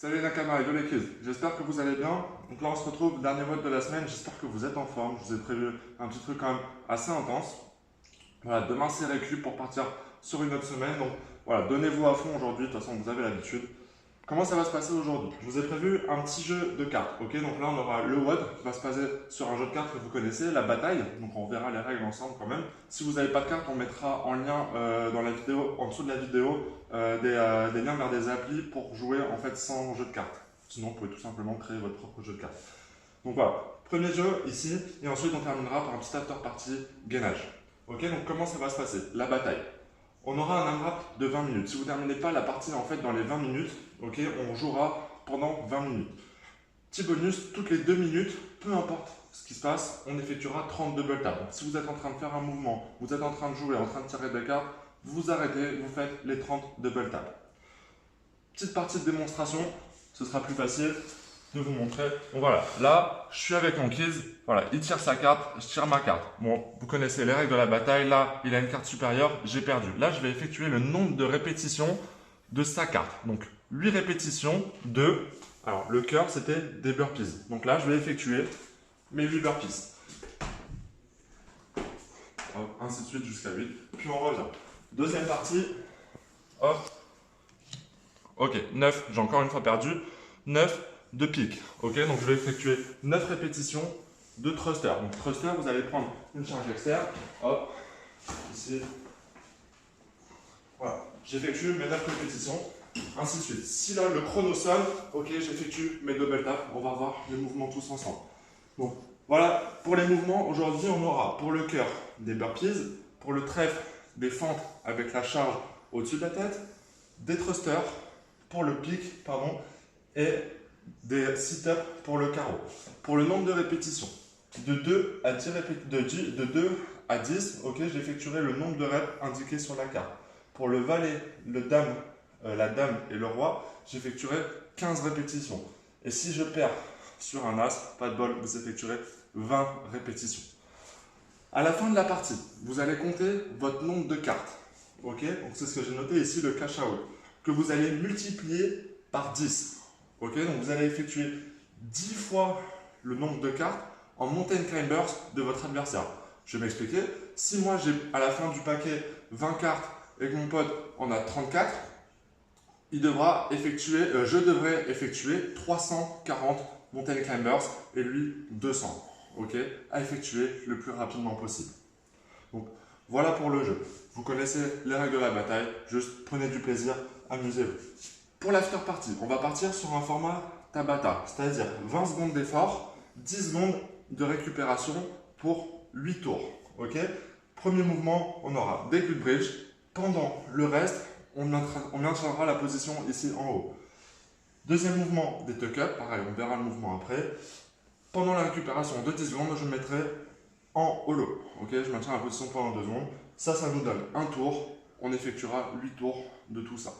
Salut Nakama et les Kids, j'espère que vous allez bien. Donc là on se retrouve, dernier vote de la semaine, j'espère que vous êtes en forme. Je vous ai prévu un petit truc quand même assez intense. Voilà, demain c'est récup pour partir sur une autre semaine. Donc voilà, donnez-vous à fond aujourd'hui, de toute façon vous avez l'habitude. Comment ça va se passer aujourd'hui? Je vous ai prévu un petit jeu de cartes, ok? Donc là on aura le WOD qui va se passer sur un jeu de cartes que vous connaissez, la bataille. Donc on verra les règles ensemble quand même. Si vous n'avez pas de cartes, on mettra en lien dans la vidéo, en dessous de la vidéo, des liens vers des applis pour jouer en fait sans jeu de cartes. Sinon vous pouvez tout simplement créer votre propre jeu de cartes. Donc voilà, premier jeu ici, et ensuite on terminera par un petit after party gainage. Ok, donc comment ça va se passer? La bataille. On aura un AMRAP de 20 minutes. Si vous ne terminez pas la partie en fait dans les 20 minutes, ok, on jouera pendant 20 minutes. Petit bonus, toutes les 2 minutes, peu importe ce qui se passe, on effectuera 30 double tap. Donc, si vous êtes en train de faire un mouvement, vous êtes en train de jouer, en train de tirer des cartes, vous arrêtez, vous faites les 30 double tap. Petite partie de démonstration, ce sera plus facile de vous montrer. Bon voilà, là, je suis avec mon Kiz. Voilà, il tire sa carte, je tire ma carte. Bon, vous connaissez les règles de la bataille. Là, il a une carte supérieure, j'ai perdu. Là, je vais effectuer le nombre de répétitions de sa carte. Donc, 8 répétitions de... Alors, le cœur, c'était des burpees. Donc là, je vais effectuer mes 8 burpees. Hop, ainsi de suite jusqu'à 8. Puis on revient. Deuxième partie. Hop. Ok, 9, j'ai encore une fois perdu. 9 de pique. Ok, donc je vais effectuer 9 répétitions de thruster. Donc thruster, vous allez prendre une charge externe. Hop, ici. Voilà, j'effectue mes 9 répétitions. Ainsi de suite. Si là le chrono sonne, ok, j'effectue mes double taps. On va voir les mouvements tous ensemble. Donc voilà, pour les mouvements, aujourd'hui on aura pour le cœur des burpees, pour le trèfle des fentes avec la charge au-dessus de la tête, des thrusters pour le pic, pardon, et des sit-ups pour le carreau. Pour le nombre de répétitions, de 2 à 10, de 2 à 10, ok, j'effectuerai le nombre de reps indiqué sur la carte. Pour le valet, la dame et le roi, j'effectuerai 15 répétitions. Et si je perds sur un as, pas de bol, vous effectuerez 20 répétitions. À la fin de la partie, vous allez compter votre nombre de cartes. Ok, donc c'est ce que j'ai noté ici, le cash out, que vous allez multiplier par 10. Ok, donc vous allez effectuer 10 fois le nombre de cartes en mountain climbers de votre adversaire. Je vais m'expliquer. Si moi j'ai à la fin du paquet 20 cartes et que mon pote en a 34, je devrais effectuer 340 mountain climbers et lui 200. Ok, à effectuer le plus rapidement possible. Donc voilà pour le jeu. Vous connaissez les règles de la bataille, juste prenez du plaisir, amusez-vous. Pour l'after party, on va partir sur un format Tabata, c'est-à-dire 20 secondes d'effort, 10 secondes de récupération pour 8 tours. Ok, premier mouvement, on aura des glute bridge. Pendant le reste, on maintiendra la position ici en haut. Deuxième mouvement, des tuck-ups, pareil, on verra le mouvement après. Pendant la récupération de 10 secondes, je me mettrai en holo. Ok, je maintiens la position pendant 2 secondes. Ça nous donne un tour. On effectuera 8 tours de tout ça.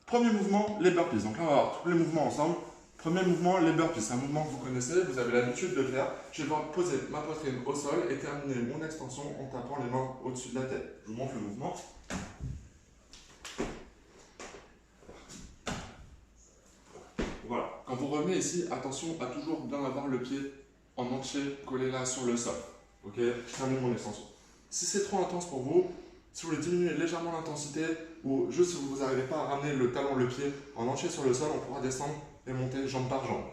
Premier mouvement, les burpees. Donc là, on va voir tous les mouvements ensemble. Premier mouvement, les burpees. C'est un mouvement que vous connaissez, vous avez l'habitude de le faire. Je vais devoir poser ma poitrine au sol et terminer mon extension en tapant les mains au-dessus de la tête. Je vous montre le mouvement. Voilà. Quand vous revenez ici, attention à toujours bien avoir le pied en entier collé là sur le sol. Ok, je termine mon extension. Si c'est trop intense pour vous, si vous voulez diminuer légèrement l'intensité ou juste si vous n'arrivez pas à ramener le talon, le pied en entier sur le sol, on pourra descendre et monter jambe par jambe.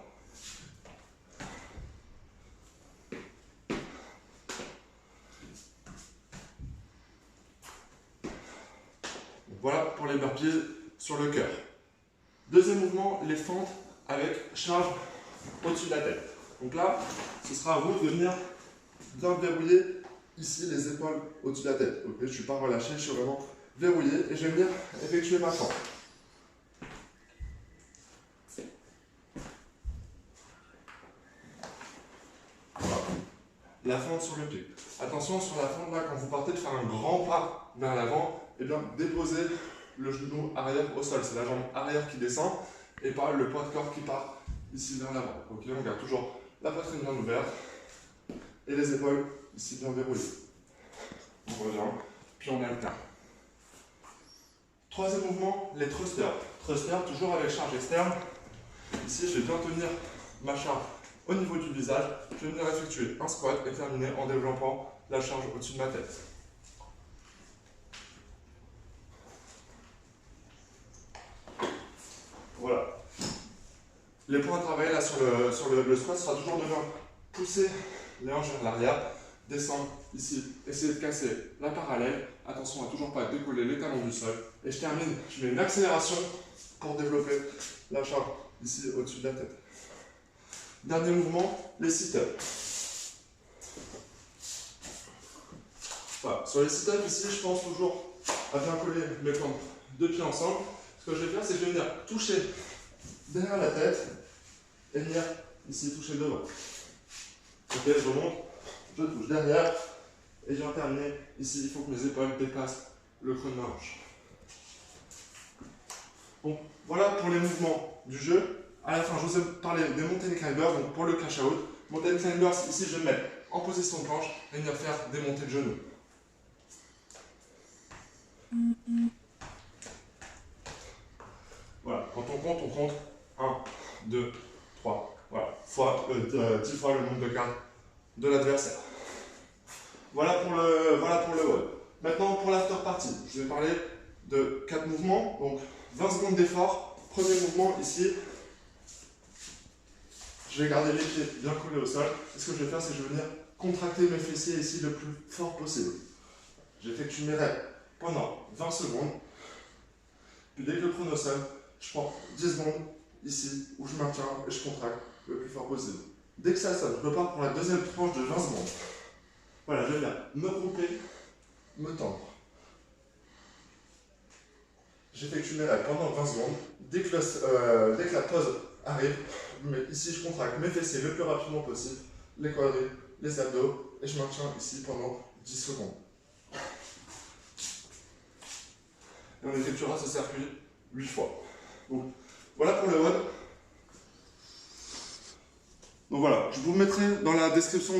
Voilà pour les burpees sur le cœur. Deuxième mouvement, les fentes avec charge au-dessus de la tête. Donc là, ce sera à vous de venir bien verrouiller ici les épaules au-dessus de la tête. Okay, je ne suis pas relâché, je suis vraiment verrouillé et je vais venir effectuer ma fente. Voilà. La fente sur le pied. Attention sur la fente là, quand vous partez de faire un grand pas vers l'avant, et bien déposez le genou arrière au sol. C'est la jambe arrière qui descend et pas le poids de corps qui part ici vers l'avant. Ok, on garde toujours la poitrine bien ouverte et les épaules ici bien verrouillées. On revient, puis on alterne. Troisième mouvement, les thrusters. Thrusters toujours avec charge externe. ici, je vais bien tenir ma charge au niveau du visage. Je vais venir effectuer un squat et terminer en développant la charge au-dessus de ma tête. Voilà. Les points à travailler là sur le squat sera toujours de bien pousser les hanches vers l'arrière, descendre ici, essayer de casser la parallèle. Attention à toujours pas décoller les talons du sol. Et je termine, je mets une accélération pour développer la charge ici au-dessus de la tête. Dernier mouvement, les sit-ups. Voilà. Sur les sit-ups ici, je pense toujours à bien coller mes plantes de pieds ensemble. Ce que je vais faire, c'est que je vais venir toucher derrière la tête et venir ici toucher devant. Ok, je remonte, je touche derrière et je viens terminer ici. Il faut que mes épaules dépassent le creux de ma hanche. Bon, voilà pour les mouvements du jeu. À la fin, je vous ai parlé des mountain climbers, donc pour le cash out. Mountain climbers, ici je vais me mettre en position de planche et venir faire des montées de genoux. Voilà, quand on compte 1, 2, 3, voilà, 10 fois le nombre de cartes de l'adversaire. Voilà pour le WOD. Maintenant pour l'after party, je vais parler de 4 mouvements, donc 20 secondes d'effort. Premier mouvement ici, je vais garder les pieds bien collés au sol. Et ce que je vais faire, c'est que je vais venir contracter mes fessiers ici le plus fort possible. J'effectue mes reps pendant 20 secondes. Puis dès que le chrono sonne, je prends 10 secondes ici où je maintiens et je contracte le plus fort possible. Dès que ça sonne, je repars pour la deuxième tranche de 20 secondes. Voilà, je vais venir me regrouper, me tendre. J'effectue mes reps pendant 20 secondes. Dès que la pause arrive, ici je contracte mes fessiers le plus rapidement possible, les quadris, les abdos, et je maintiens ici pendant 10 secondes. Et on effectuera ce circuit 8 fois. Donc, voilà pour le WOD. Donc voilà, je vous mettrai dans la description,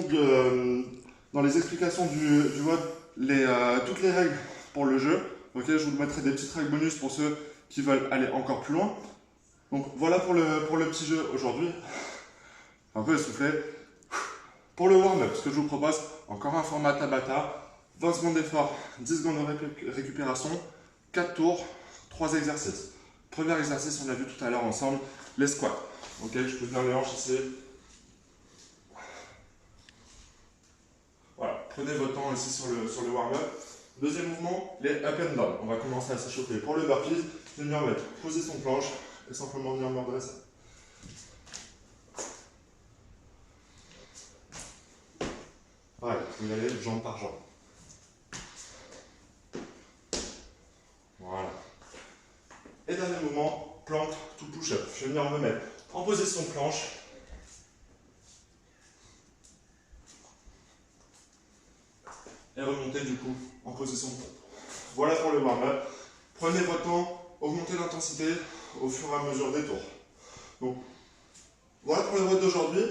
dans les explications du WOD, toutes les règles pour le jeu. Okay, je vous mettrai des petites règles bonus pour ceux qui veulent aller encore plus loin. Donc voilà pour le petit jeu aujourd'hui. Un peu essoufflé. Pour le warm-up, ce que je vous propose, encore un format Tabata. 20 secondes d'effort, 10 secondes de récupération, 4 tours, 3 exercices. Premier exercice, on l'a vu tout à l'heure ensemble, les squats. Ok, je peux tenir les hanches ici. Voilà, prenez votre temps ici sur le warm-up. Deuxième mouvement, les up and down. On va commencer à s'échauffer. Pour le burpees, je vais venir mettre position planche et simplement venir me redresser. Pareil, vous y allez jambe par jambe. Voilà. Et dernier mouvement, plank to push-up. Je vais venir me mettre en position planche. Et remonter du coup en position de pompe. Voilà pour le warm-up. Prenez votre temps, augmentez l'intensité au fur et à mesure des tours. Donc, voilà pour le WOD d'aujourd'hui.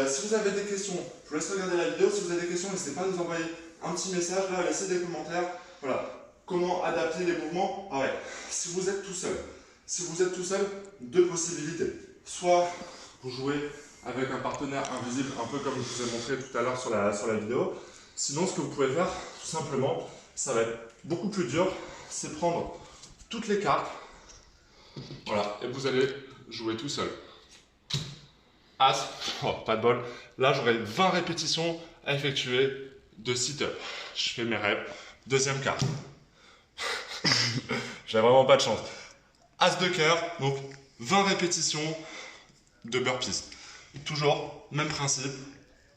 Si vous avez des questions, je vous laisse regarder la vidéo. Si vous avez des questions, n'hésitez pas à nous envoyer un petit message, là, laissez des commentaires. Voilà. Comment adapter les mouvements? Ah ouais. Si vous êtes tout seul, deux possibilités. Soit vous jouez avec un partenaire invisible, un peu comme je vous ai montré tout à l'heure sur la vidéo. Sinon, ce que vous pouvez faire, tout simplement, ça va être beaucoup plus dur, c'est prendre toutes les cartes, voilà, et vous allez jouer tout seul. As, oh, pas de bol, là j'aurai 20 répétitions à effectuer de sit-up. Je fais mes reps, deuxième carte. J'ai vraiment pas de chance. As de cœur, donc 20 répétitions de burpees. Toujours, même principe,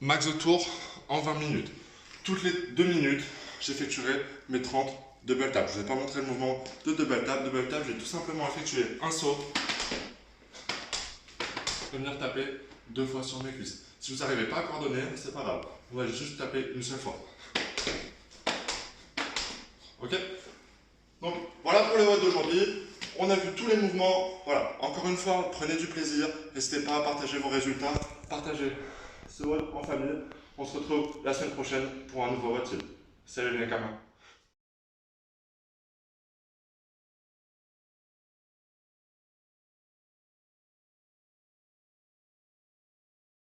max de tours en 20 minutes. Toutes les 2 minutes, j'effectuerai mes 30 double tap. Je ne vous ai pas montré le mouvement de double tap. Double tap, je vais tout simplement effectuer un saut et venir taper 2 fois sur mes cuisses. Si vous n'arrivez pas à coordonner, c'est pas grave. On va juste taper une seule fois. Ok? Donc voilà pour le WOD d'aujourd'hui. On a vu tous les mouvements. Voilà, encore une fois, prenez du plaisir. N'hésitez pas à partager vos résultats. Partagez ce WOD en famille. On se retrouve la semaine prochaine pour un nouveau WOD. Salut les Nakamas.